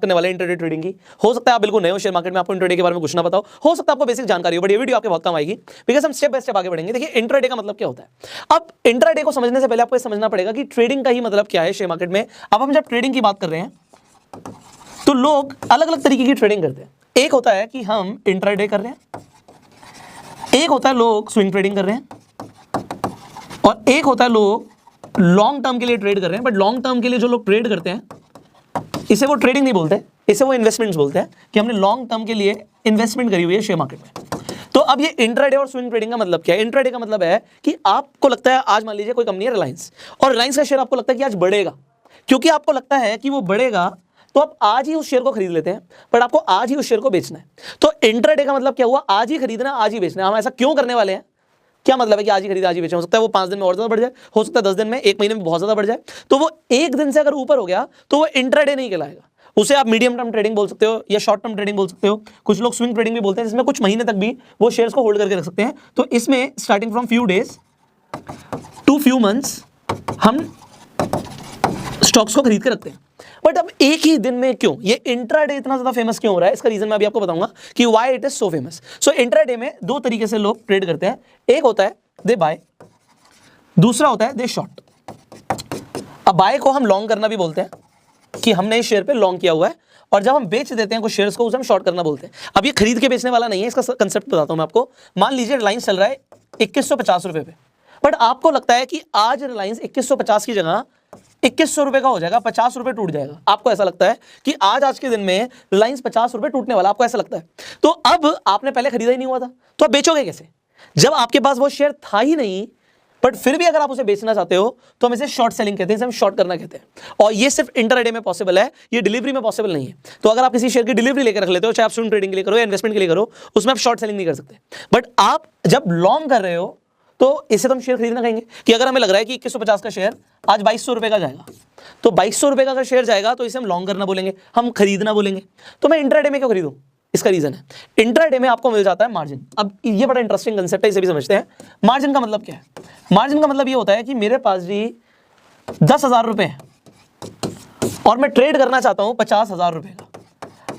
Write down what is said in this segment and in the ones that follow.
करने वाले intraday trading की। हो सकता है आप बिल्कुल नए हो शेयर मार्केट में, आपको इंट्राडे के बारे में कुछ ना बताओ, हो सकता है आपको बेसिक जानकारी हो, बट ये वीडियो आपके बहुत काम आएगी बिकॉज हम स्टेप बाय स्टेप आगे बढ़ेंगे। देखिए इंट्राडे का मतलब क्या होता है। अब इंट्राडे को समझने से पहले आपको ये समझना पड़ेगा कि ट्रेडिंग का ही मतलब क्या है शेयर मार्केट में। अब हम जब ट्रेडिंग की बात कर रहे हैं तो लोग अलग अलग तरीके की ट्रेडिंग करते हैं। एक होता है कि हम इंट्राडे कर रहे हैं, एक होता है लोग स्विंग ट्रेडिंग कर रहे हैं, और एक होता है लोग लॉन्ग टर्म के लिए ट्रेड कर रहे हैं। बट लॉन्ग टर्म के लिए जो लोग ट्रेड करते हैं इसे वो ट्रेडिंग नहीं बोलते, इसे वो इन्वेस्टमेंट्स बोलते हैं कि हमने लॉन्ग टर्म के लिए इन्वेस्टमेंट करी हुई है शेयर मार्केट में। तो अब ये इंट्राडे और स्विंग ट्रेडिंग का मतलब क्या है। इंट्राडे का मतलब है कि आपको लगता है आज मान लीजिए कोई कंपनी है रिलायंस, और रिलायंस का शेयर आपको लगता है कि आज बढ़ेगा, क्योंकि आपको लगता है कि वो बढ़ेगा तो आप आज ही उस शेयर को खरीद लेते हैं, बट आपको आज ही उस शेयर को बेचना है। तो इंट्राडे का मतलब क्या हुआ, आज ही खरीदना आज ही बेचना है। हम ऐसा क्यों करने वाले हैं, क्या मतलब है कि आज ही खरीदा आज ही बेचा। हो सकता है वो 5 दिन में और ज्यादा बढ़ जाए, हो सकता है 10 दिन में, 1 महीने में बहुत ज्यादा बढ़ जाए। तो वो एक दिन से अगर ऊपर हो गया तो वो इंट्राडे नहीं कहलाएगा, उसे आप मीडियम टर्म ट्रेडिंग बोल सकते हो या शॉर्ट टर्म ट्रेडिंग बोल सकते हो। कुछ लोग स्विंग ट्रेडिंग भी बोलते हैं, जिसमें कुछ महीने तक भी वो शेयर्स को होल्ड करके रख सकते हैं। तो इसमें starting from few days to few months हम स्टॉक्स को खरीद के रखते हैं। बट अब एक ही दिन में क्यों ये इंट्राडे इतना ज्यादा फेमस क्यों हो रहा है, इसका रीजन मैं अभी आपको बताऊंगा कि why it is so famous. So intraday में दो तरीके से लोग ट्रेड करते हैं। एक होता है दे बाय, दूसरा होता है दे शॉर्ट। अब बाय को हम लॉन्ग करना भी बोलते हैं कि हमने इस शेयर पे लॉन्ग किया हुआ है, और जब हम बेच देते हैं कुछ शेयर्स को उसे हम शॉर्ट करना बोलते हैं। अब ये खरीद के बेचने वाला नहीं है, इसका कंसेप्ट बताता हूं मैं आपको। मान लीजिए रिलायंस चल रहा है 2150 रुपए पे, बट आपको लगता है कि आज रिलायंस 2150 की जगह 2100 रुपए का हो जाएगा, 50 रुपए टूट जाएगा। आपको ऐसा लगता है कि आज के दिन में रिलायंस 50 रुपए टूटने वाला, आपको ऐसा लगता है। तो अब आपने पहले खरीदा ही नहीं हुआ था, तो आप बेचोगे कैसे जब आपके पास वो शेयर था ही नहीं। बट फिर भी अगर आप उसे बेचना चाहते हो तो हम इसे शॉर्ट सेलिंग कहते हैं, इसे हम शॉर्ट करना कहते हैं। और ये सिर्फ इंट्राडे में पॉसिबल है, ये डिलीवरी में पॉसिबल नहीं है। तो अगर आप किसी शेयर की डिलीवरी लेकर रख लेते हो, चाहे आप स्विंग ट्रेडिंग के लिए करो या इन्वेस्टमेंट के लिए करो, उसमें आप शॉर्ट सेलिंग नहीं कर सकते। बट आप जब लॉन्ग कर रहे हो तो इसे तो हम शेयर खरीदना कहेंगे कि अगर हमें लग रहा है कि 2150 का शेयर आज 2200 रुपए का जाएगा, तो 2200 रुपए का अगर शेयर जाएगा तो इसे हम लॉन्ग करना बोलेंगे, हम खरीदना बोलेंगे। तो मैं इंट्राडे में क्यों खरीदूं, इसका रीजन है इंट्राडे में आपको मिल जाता है मार्जिन। अब ये बड़ा इंटरेस्टिंग कंसेप्ट है, इसे भी समझते हैं। मार्जिन का मतलब क्या है। मार्जिन का मतलब ये होता है कि मेरे पास जी 10,000 रुपए है और मैं ट्रेड करना चाहता हूं 50,000 रुपए का।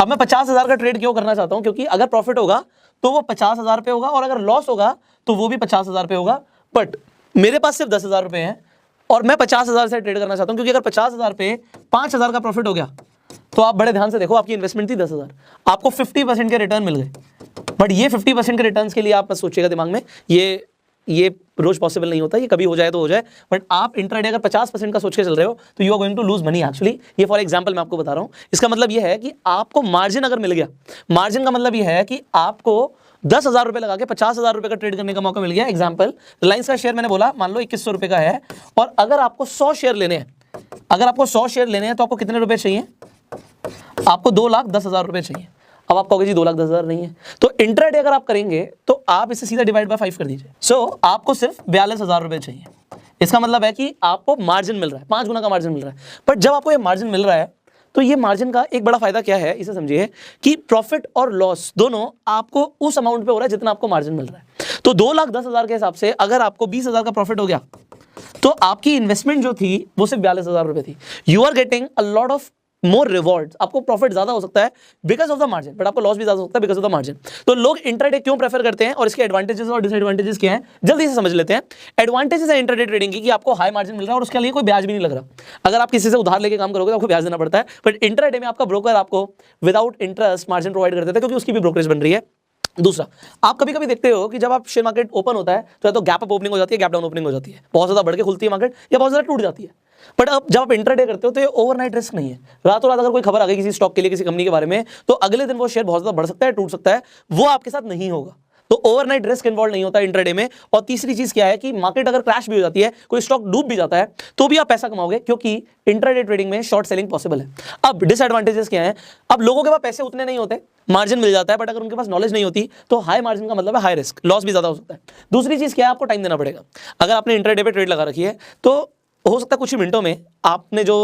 अब मैं 50,000 का ट्रेड क्यों करना चाहता हूं, क्योंकि अगर प्रॉफिट होगा तो वो 50,000 रुपए होगा, और अगर लॉस होगा तो वो भी 50,000 रुपए होगा। बट मेरे पास सिर्फ 10,000 रुपए हैं और मैं 50,000 से ट्रेड करना चाहता हूं, क्योंकि अगर 50,000 पे 5,000 का प्रॉफिट हो गया तो आप बड़े ध्यान से देखो, आपकी इन्वेस्टमेंट थी 10,000, आपको 50% के रिटर्न मिल गए। बट ये 50% के रिटर्न्स के लिए आप बस सोचिएगा दिमाग में, ये रोज पॉसिबल नहीं होता, ये कभी हो जाए तो हो जाए। बट आप इंट्राडे अगर 50% का सोच के चल रहे हो तो you are going to lose money actually. ये फॉर एग्जांपल मैं आपको बता रहा हूं। इसका मतलब ये है कि आपको मार्जिन अगर मिल गया, मार्जिन का मतलब ये है कि आपको 10,000 रुपए लगा के 50,000 रुपए का ट्रेड करने का मौका मिल गया। एग्जाम्पल, रिलायंस का शेयर मैंने बोला मान लो 2100 रुपए का है, और अगर आपको 100 शेयर लेने हैं, अगर आपको 100 शेयर लेने हैं तो आपको कितने रुपए चाहिए, आपको 2,10,000 रुपए चाहिए। अब आप कहोगे जी 2,10,000 नहीं है, तो इंट्राडे अगर आप करेंगे तो आप इसे सीधा डिवाइड बाय 5 कर दीजिए। सो आपको सिर्फ 42,000 रुपए चाहिए। इसका मतलब है कि आपको मार्जिन मिल रहा है, 5 गुना का मार्जिन मिल रहा है। बट जब आपको ये मार्जिन मिल रहा है तो ये मार्जिन का एक बड़ा फायदा क्या है, इसे समझिए कि प्रॉफिट और लॉस दोनों आपको उस अमाउंट पे हो रहा है जितना आपको मार्जिन मिल रहा है। तो 2,10,000 के हिसाब से अगर आपको 20,000 का प्रॉफिट हो गया तो आपकी इन्वेस्टमेंट जो थी वो सिर्फ 42,000 रुपए थी। You are getting a lot of more rewards. आपको प्रॉफिट ज्यादा हो सकता है because of the margin, but आपको लॉस भी ज्यादा हो सकता है बिकॉज ऑफ द मार्जिन। तो लोग इंट्राडे क्यों प्रेफर करते हैं और इसके एडवांटेजेस और डिसएडवांटेजेस क्या हैं, जल्दी से समझ लेते हैं। एडवांटेजेस है इंट्राडे ट्रेडिंग की कि आपको हाई मार्जिन मिल रहा है और उसके लिए कोई ब्याज भी नहीं लग रहा। अगर आप किसी से उधार लेके काम करोगे तो आपको ब्याज देना पड़ता है, बट इंट्राडे में आपका ब्रोकर आपको विदाउट इंटरेस्ट मार्जिन प्रोवाइड कर देता है, क्योंकि उसकी भी ब्रोकरेज बन रही है। दूसरा, आप कभी कभी देखते हो कि जब आप शेयर मार्केट ओपन होता है तो या तो गैप अप ओपनिंग हो जाती है, गैप डाउन ओपनिंग हो जाती है, बहुत ज्यादा बढ़ के खुलती है मार्केट या बहुत ज्यादा टूट जाती है। बट अब जब आप इंट्राडे करते हो तो ये ओवरनाइट रिस्क नहीं है। रातों रात अगर कोई खबर आ गई किसी स्टॉक के लिए, किसी कंपनी के बारे में, तो अगले दिन वो शेयर बहुत ज्यादा बढ़ सकता है, टूट सकता है, वो आपके साथ नहीं होगा। तो ओवरनाइट रिस्क इन्वॉल्व नहीं होता इंट्राडे में। और तीसरी चीज क्या है कि मार्केट अगर क्रैश भी हो जाती है, कोई स्टॉक डूब भी जाता है, तो भी आप पैसा कमाओगे, क्योंकि इंट्राडे ट्रेडिंग में शॉर्ट सेलिंग पॉसिबल है। अब डिसएडवांटेजेस क्या है, अब लोगों के पास पैसे उतने नहीं होते, मार्जिन मिल जाता है, बट अगर उनके पास नॉलेज नहीं होती तो हाई मार्जिन का मतलब है हाई रिस्क, लॉस भी ज्यादा हो सकता है। दूसरी चीज क्या है, आपको टाइम देना पड़ेगा। अगर आपने इंट्राडे पे ट्रेड लगा रखी है तो हो सकता है कुछ ही मिनटों में आपने जो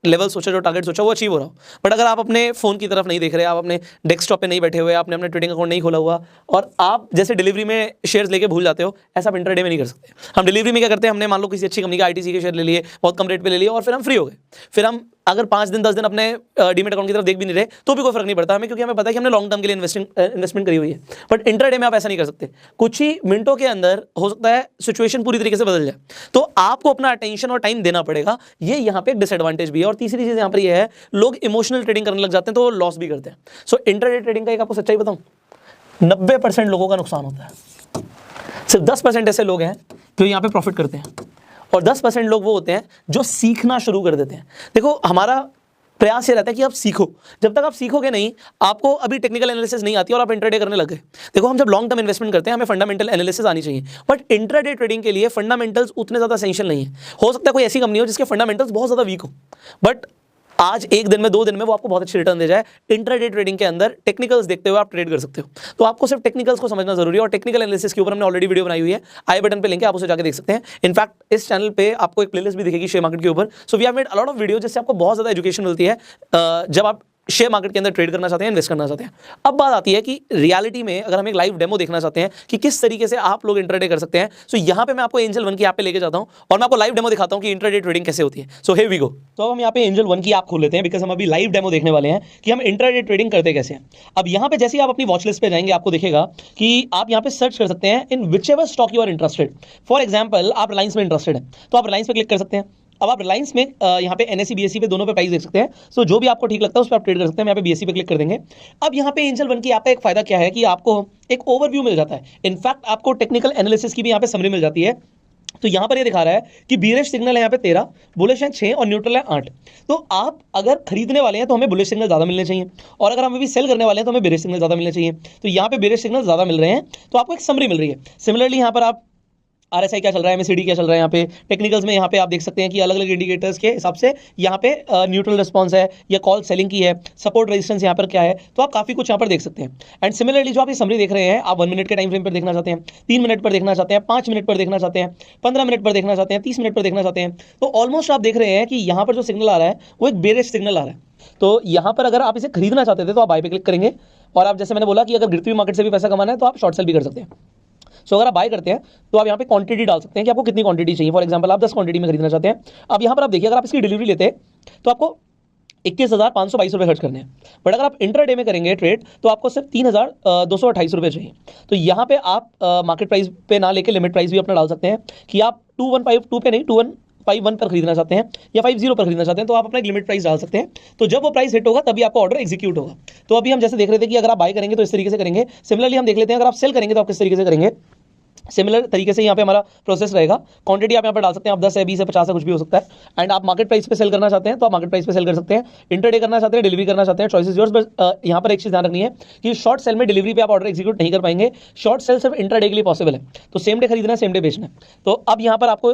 लेवल सोचा, जो टारगेट सोचा, वो अचीव हो रहा हो। बट अगर आप अपने फोन की तरफ नहीं देख रहे, आप अपने डेस्कटॉप पे नहीं बैठे हुए, आपने अपने ट्रेडिंग अकाउंट नहीं खोला हुआ, और आप जैसे डिलीवरी में शेयर्स लेके भूल जाते हो, ऐसा आप इंट्राडे में नहीं कर सकते। हम डिलीवरी में क्या करते हैं, हमने मान लो किसी अच्छी कंपनी का आईटीसी के शेयर ले लिए, बहुत कम रेट पे ले लिए, और फिर हम फ्री हो गए। फिर हम अगर 5 दिन 10 दिन अपने डीमेट अकाउंट की तरफ देख भी नहीं रहे तो भी कोई फर्क नहीं पड़ता हमें, क्योंकि हमें पता है कि हमने लॉन्ग टर्म के लिए इन्वेस्टमेंट करी हुई है। बट इंट्राडे में आप ऐसा नहीं कर सकते, कुछ ही मिनटों के अंदर हो सकता है सिचुएशन पूरी तरीके से बदल जाए, तो आपको अपना अटेंशन और टाइम देना पड़ेगा। ये यहाँ पे एक डिसएडवांटेज भी है। और तीसरी चीज यहाँ पर ये है, लोग इमोशनल ट्रेडिंग करने लग जाते हैं तो वो लॉस भी करते हैं। सो इंट्राडे ट्रेडिंग का एक आपको सच्चाई बताऊं, 90% लोगों का नुकसान होता है, सिर्फ 10% ऐसे लोग हैं जो यहाँ पे प्रॉफिट करते हैं, और 10% लोग वो होते हैं जो सीखना शुरू कर देते हैं। देखो हमारा प्रयास ये रहता है कि आप सीखो, जब तक आप सीखोगे नहीं, आपको अभी टेक्निकल एनालिसिस नहीं आती और आप इंट्राडे करने लग गए। देखो हम जब लॉन्ग टर्म इन्वेस्टमेंट करते हैं हमें फंडामेंटल एनालिसिस आनी चाहिए, बट इंट्राडे ट्रेडिंग के लिए फंडामेंटल्स उतने ज़्यादा एसेंशियल नहीं है। हो सकता है कोई ऐसी कंपनी हो जिसके फंडामेंटल्स बहुत ज़्यादा वीक हो, बट आज 1 दिन में 2 दिन में वो आपको बहुत अच्छी रिटर्न दे जाए। इंट्राडे ट्रेडिंग के अंदर टेक्निकल्स देखते हुए आप ट्रेड कर सकते हो, तो आपको सिर्फ टेक्निकल्स को समझना जरूरी है। और टेक्निकल एनालिसिस के ऊपर हमने ऑलरेडी वीडियो बनाई हुई है, आई बटन पे लिंक है, आप उसे जाकर देख सकते हैं। इनफैक्ट इस चैनल पे आपको एक प्लेलिस्ट भी दिखेगी शेयर मार्केट के ऊपर। So we have made a lot of video जिससे आपको बहुत ज्यादा एजुकेशन मिलती है जब आप शेयर मार्केट के अंदर ट्रेड करना चाहते हैं, इन्वेस्ट करना चाहते हैं। अब बात आती है कि रियलिटी में अगर हम एक लाइव डेमो देखना चाहते हैं कि किस तरीके से आप लोग इंट्राडे कर सकते हैं, सो यहाँ पे मैं आपको एंजल वन की ऐप पे लेके जाता हूँ और मैं आपको लाइव डेमो दिखाता हूँ कि इंट्राडे ट्रेडिंग कैसे होती है। So here we go. तो अब हम यहाँ पे एंजल वन की ऐप खोल लेते हैं, बिकॉज हम अभी लाइव डेमो देखने वाले हैं कि हम इंट्राडे ट्रेडिंग करते कैसे हैं। अब यहाँ पे जैसे ही आप अपनी वॉच लिस्ट पे जाएंगे आपको दिखेगा कि आप यहाँ पे सर्च कर सकते हैं in which ever stock you are interested. For example आप रिलायंस में इंटरेस्टेड है तो आप रिलायंस पे क्लिक कर सकते हैं। अब आप रिलायंस में यहाँ पे एनएससी बीएससी पे दोनों पे प्राइस देख सकते हैं। सो जो भी आपको ठीक लगता है उस पर आप ट्रेड कर सकते हैं। यहाँ पे बीएससी पे क्लिक कर देंगे। अब यहाँ पे एंजल वन की ऐप का एक फायदा क्या है कि आपको एक ओवरव्यू मिल जाता है, इनफैक्ट आपको टेक्निकल एनालिसिस की भी यहाँ पे समरी मिल जाती है। तो यहाँ पर ये दिखा रहा है कि बीरिश सिग्नल है यहाँ पे 13, बुलिश है 6 और न्यूट्रल है 8। तो आप अगर खरीदने वाले हैं तो हमें बुलिश सिग्नल ज्यादा मिलने चाहिए, और अगर हम अभी सेल करने वाले हैं तो हमें बेरिश सिग्नल ज्यादा मिलने चाहिए। तो यहाँ पे बेरिश सिग्नल ज्यादा मिल रहे हैं तो आपको एक समरी मिल रही है। सिमिलरली यहाँ पर आप RSI क्या चल रहा है, MACD क्या चल रहा है, यहाँ पे टेक्निकल्स में यहाँ पे आप देख सकते हैं कि अलग अलग इंडिकेटर्स के हिसाब से यहाँ पे न्यूट्रल रिस्पांस है या कॉल सेलिंग की है, सपोर्ट रेजिस्टेंस यहाँ पर क्या है, तो आप काफी कुछ यहाँ पर देख सकते हैं। एंड सिमिलरली जो आप ये समरी देख रहे हैं, आप 1 मिनट के टाइम फ्रेम पर देखना चाहते हैं, 3 मिनट पर देखना चाहते हैं, 5 मिनट पर देखना चाहते हैं, 15 मिनट पर देखना चाहते हैं, 30 मिनट पर देखना चाहते हैं, तो ऑलमोस्ट आप देख रहे हैं कि यहाँ पर जो सिग्नल आ रहा है वो एक बेरिश सिग्नल आ रहा है। तो यहाँ पर अगर आप इसे खरीदना चाहते थे तो आप बाय पे क्लिक करेंगे, और आप जैसे मैंने बोला कि अगर गिरती हुई मार्केट से भी पैसा कमाना है तो आप शॉर्ट सेल भी कर सकते हैं। सो अगर आप बाय करते हैं तो आप यहाँ पे क्वांटिटी डाल सकते हैं कि आपको कितनी क्वांटिटी चाहिए। फॉर एग्जांपल आप 10 क्वांटिटी में खरीदना चाहते हैं। अब यहाँ पर आप देखिए, अगर आप इसकी डिलीवरी लेते हैं तो आपको 21,522 रुपये खर्च करने हैं, बट अगर आप इंट्राडे में करेंगे ट्रेड तो आपको सिर्फ 3,228 रुपये चाहिए। तो यहाँ पे आप मार्केट प्राइस पे ना लेके लिमिट प्राइस भी अपना डाल सकते हैं कि आप 2152 पे नहीं 2151 पर खरीदना चाहते हैं या 50 पर खरीदना चाहते हैं, तो आप अपना एक लिमिट प्राइस डाल सकते हैं। तो जब वो प्राइस हिट होगा तभी आपका ऑर्डर एग्जीक्यूट होगा। तो अभी हम जैसे देख रहे थे कि अगर आप बाय करेंगे तो इस तरीके से करेंगे। सिमिलरली हम देख लेते हैं अगर आप सेल करेंगे तो आप किस तरीके से करेंगे। सिमिलर तरीके से यहाँ पे हमारा प्रोसेस रहेगा। क्वांटिटी आप यहाँ पे डाल सकते हैं, आप 10 है 20 है 50 है कुछ भी हो सकता है। एंड आप मार्केट प्राइस पे सेल करना चाहते हैं तो आप मार्केट प्राइस पे सेल कर सकते हैं। इंटरडे करना चाहते हैं, डिलीवरी करना चाहते हैं, चॉइसेस योर्स। बस यहाँ पर एक चीज ध्यान रखनी है कि शॉर्ट सेल में डिलीवरी पे आप ऑर्डर एग्जीक्यूट नहीं कर पाएंगे। शॉर्ट सेल सिर्फ इंट्राडे के लिए पॉसिबल है, तो सेम डे खरीदना है सेम डे बेचना है। तो अब यहाँ पर आपको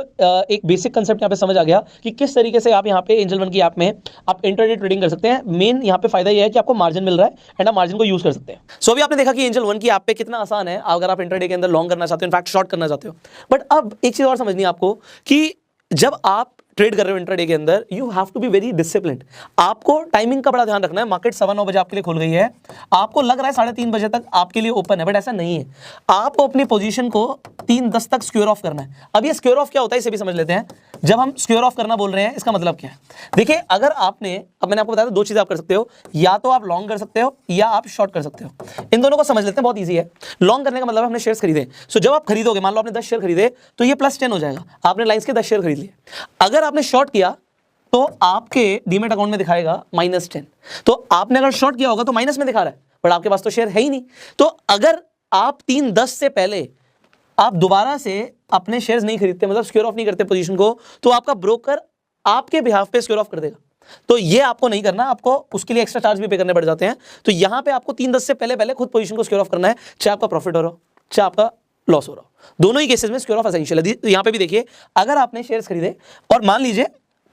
एक बेसिक कंसेप्ट यहाँ पे समझ आ गया कि किस तरीके से आप यहाँ पे एंजल वन की ऐप में आप इंट्राडे ट्रेडिंग कर सकते हैं। मेन यहाँ पे फायदा यह है कि आपको मार्जिन मिल रहा है एंड आप मार्जिन को यूज कर सकते हैं। सो अभी आपने देखा कि एंजल वन की ऐप पे कितना आसान है अगर आप इंट्राडे के अंदर लॉन्ग करना चाहते हो, इनफैक्ट शॉर्ट करना चाहते हो। बट अब एक चीज और समझनी है आपको कि जब आप ट्रेड कर रहे हो इंट्राडे के अंदर, you have to be very disciplined. आपको टाइमिंग का बड़ा ध्यान रखना है। मार्केट 9:15 बजे आपके लिए खुल गई है, आपको लग रहा है 3:30 बजे तक आपके लिए ओपन है, बट ऐसा नहीं है। आपको अपनी पोजीशन को 3:10 तक स्क्वेयर ऑफ करना है। अब ये स्क्वेयर ऑफ क्या होता है इसे भी समझ लेते हैं। जब हम स्क्वेयर ऑफ करना बोल रहे हैं इसका मतलब क्या है, देखिए अगर आपने, अब मैंने आपको बताया था 2 चीजें आप कर सकते हो, या तो आप लॉन्ग कर सकते हो या आप शॉर्ट कर सकते हो। इन दोनों को समझ लेते हैं, बहुत ईजी है। लॉन्ग करने का मतलब हमने शेयर्स खरीदे। सो जब आप खरीदोगे, मान लो आपने 10 शेयर खरीदे तो ये +10 हो जाएगा, आपने रिलायंस के 10 शेयर खरीद लिए। अगर आपने शॉर्ट किया तो आपके डीमेट अकाउंट में दिखाएगा -10। तो आपने अगर शॉर्ट किया होगा तो माइनस में दिखा रहा है, बट आपके पास तो शेयर है ही नहीं। तो अगर आप 3:10 से पहले आप दोबारा से अपने शेयर्स नहीं खरीदते, मतलब स्क्वेयर ऑफ नहीं करते पोजीशन को, तो आपका ब्रोकर आपके बिहाफ पे स्क्वेयर ऑफ कर देगा। तो ये आपको नहीं करना, आपको उसके लिए एक्स्ट्रा चार्ज भी पे करने पड़ जाते हैं। तो यहां पे आपको 3:10 से पहले खुद पोजीशन को स्क्वेयर ऑफ करना है, चाहे आपका प्रॉफिट हो रहा हो चाहे आपका लॉस हो रहा हो। दोनों ही केसेस में स्क्वेयर ऑफ एसेंशियल है। यहां पे भी देखिए, अगर आपने शेयर्स खरीदे और मान लीजिए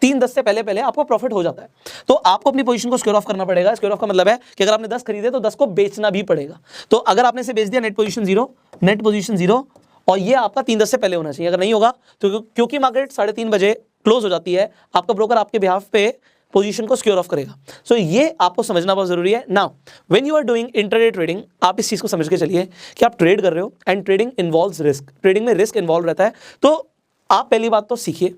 3:10 से पहले आपको प्रॉफिट हो जाता है, तो आपको अपनी पोजीशन को स्क्वेयर ऑफ करना पड़ेगा। स्क्वेयर ऑफ का मतलब है कि अगर आपने 10 खरीदे तो 10 को बेचना भी पड़ेगा। तो अगर आपने इसे बेच दिया, नेट पोजीशन जीरो, और ये आपका 3:10 से पहले होना चाहिए। अगर नहीं होगा तो क्योंकि मार्केट 3:30 बजे क्लोज हो जाती है, आपका ब्रोकर आपके बिहाफ पे पोजीशन को स्क्वेयर ऑफ करेगा। सो ये आपको समझना बहुत जरूरी है। Now when you are doing intraday trading, आप इस चीज को समझ के चलिए कि आप ट्रेड कर रहे हो and trading involves risk. Trading में रिस्क इन्वॉल्व रहता है। तो आप पहली बात तो सीखिए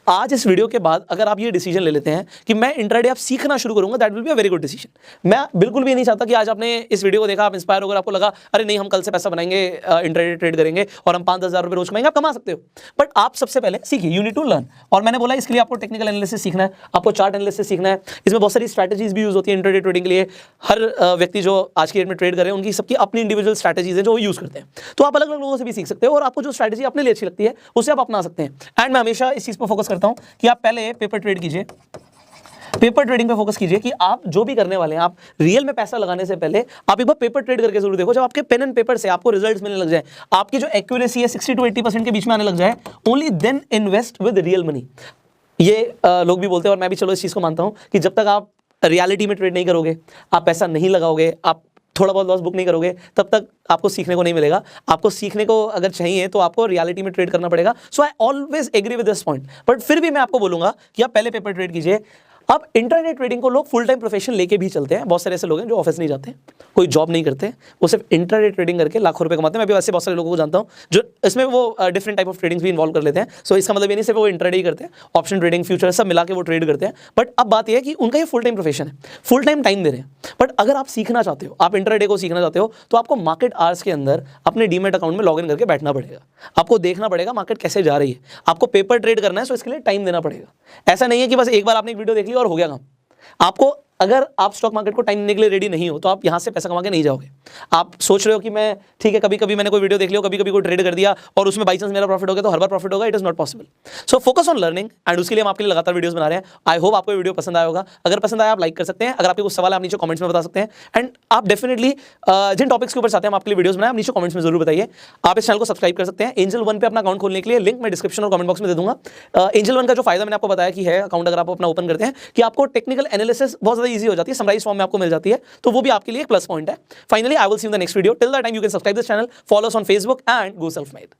आज इस वीडियो के बाद अगर आप ये डिसीजन ले लेते हैं कि मैं इंट्राडे आप सीखना शुरू करूंगा, that will be a very good decision. मैं बिल्कुल भी नहीं चाहता कि आज आपने इस वीडियो को देखा, आप इंस्पायर होकर आपको लगा अरे नहीं हम कल से पैसा बनाएंगे, इंट्राडे ट्रेड करेंगे और हम 5-10 हज़ार रुपये रोज कमाएंगे। आप कमा सकते हो, बट आप सबसे पहले सीखिए, यू नीड टू लर्न। और मैंने बोला इसके लिए आपको टेक्निकल एनालिसिस सीखना है, आपको चार्ट एनालिसिस सीखना है। इसमें बहुत सारी स्ट्रैटेजीज भी यूज होती है इंट्राडे ट्रेडिंग के लिए। हर व्यक्ति जो आज की डेट में ट्रेड कर रहे हैं उनकी सबकी अपनी इंडिविजुअल स्ट्रैटेजीज है जो वो यूज करते हैं। तो आप अलग अलग लोगों से भी सीख सकते हो और आपको जो स्ट्रैटेजी अपने लिए अच्छी लगती है उसे आप अपना सकते हैं। एंड मैं हमेशा इस चीज पर फोकस करता हूं कि आप पहले पेपर ट्रेड कीजिए, पेपर ट्रेडिंग पे फोकस कीजिए कि आप जो भी करने वाले हैं, आप रियल में पैसा लगाने से पहले आप एक बार पेपर ट्रेड करके जरूर देखो। जब आपके पेन एंड पेपर से आपको रिजल्ट्स मिलने लग जाए, आपकी जो एक्यूरेसी है 60 to 80% के बीच में आने लग जाए, only then invest with real money. ये लोग भी बोलते हैं और मैं भी चलो इस चीज को मानता हूं कि जब तक आप रियलिटी में ट्रेड नहीं करोगे, आप पैसा नहीं लगाओगे, आप थोड़ा बहुत लॉस बुक नहीं करोगे, तब तक आपको सीखने को नहीं मिलेगा। आपको सीखने को अगर चाहिए तो आपको रियलिटी में ट्रेड करना पड़ेगा। So I always agree with this point, but फिर भी मैं आपको बोलूंगा कि आप पहले पेपर ट्रेड कीजिए। अब इंटरडे ट्रेडिंग को लोग फुल टाइम प्रोफेशन लेके भी चलते हैं। बहुत सारे ऐसे लोग हैं जो ऑफिस नहीं जाते, कोई जॉब नहीं करते, वो सिर्फ इंटरडे ट्रेडिंग करके लाखों रुपए कमाते हैं। मैं भी वैसे बहुत सारे लोगों को जानता हूं जो इसमें वो डिफरेंट टाइप ऑफ ट्रेडिंग्स भी इन्वॉल्व कर लेते हैं। सो इसका मतलब ये नहीं सिर्फ वो इंटरडे ही करते हैं, ऑप्शन ट्रेडिंग, फ्यूचर सब मिला के वो ट्रेड करते हैं। बट अब बात यह है कि उनका ये फुल टाइम प्रोफेशन है, फुल टाइम टाइम दे रहे हैं। बट अगर आप सीखना चाहते हो, आप इंटरडे को सीखना चाहते हो, तो आपको मार्केट आवर्स के अंदर अपने डीमैट अकाउंट में लॉग इन करके बैठना पड़ेगा। आपको देखना पड़ेगा मार्केट कैसे जा रही है, आपको पेपर ट्रेड करना है, सो इसके लिए टाइम देना पड़ेगा। ऐसा नहीं है कि बस एक बार आपने एक वीडियो देख ली और हो गया काम। आपको अगर आप स्टॉक मार्केट को टाइम देने के लिए रेडी नहीं हो तो आप यहां से पैसा कमा के नहीं जाओगे। आप सोच रहे हो कि मैं ठीक है, कभी कभी मैंने कोई वीडियो देख लिया, कभी कभी कोई ट्रेड कर दिया और उसमें बाई चांस मेरा प्रॉफिट हो गया तो हर बार प्रॉफिट होगा, it is not possible. So focus on learning, and उसके लिए हम आपके लिए लगातार वीडियोस बना रहे हैं। आई होप आपको वीडियो पसंद आया होगा। अगर पसंद आया आप लाइक कर सकते हैं, अगर आपके कुछ सवाल आप नीचे कमेंट्स में बता सकते हैं। एंड आप डेफिनेटली जिन टॉपिक्स के ऊपर चाहते हैं हम आपके लिए वीडियोस बनाए, आप नीचे कमेंट्स में जरूर बताइए। आप इस चैनल को सब्सक्राइब कर सकते हैं। एंजल वन पे अपना अकाउंट खोलने के लिए लिंक मैं डिस्क्रिप्शन और कमेंट बॉक्स में दे दूंगा। एंजल वन का जो फायदा मैंने आपको बताया कि है अकाउंट अगर आप अपना ओपन करते हैं कि आपको टेक्निकल एनालिसिस बहुत ज्यादा ईजी हो जाती है, समराइज फॉर्म में आपको मिल जाती है, तो वो भी आपके लिए एक प्लस पॉइंट है। Finally I will see you in the next video. Till that time you can subscribe this channel, follow us on Facebook and go self-made.